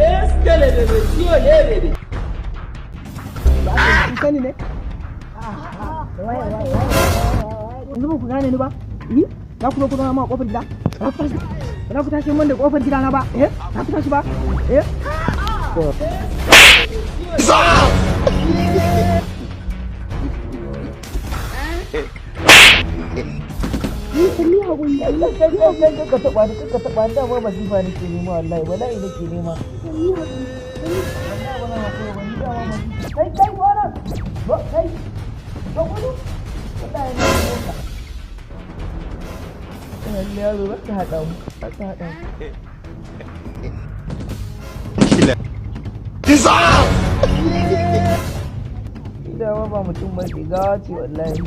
Eskele bebe, ciwo ne bebe. Sani ne? Yanzu ba ku gane ni ba? Za ku zo ku zama ma kofar gida? Ba ku tashi min da kofar gida na ba? Za ku tashi ba? Ni haƙuri, Allah ka taɓa ni, ka taɓa ni, dama masifa nake nema wallahi, bala'i nake nema. Kai, wannan! Kai, ba gudu! Wallahi na yi ka. Wallahi yaro, ba ka haɗa mu, ba ka haɗa mu. Dama ba mutum ba ke gawa ce wallahi.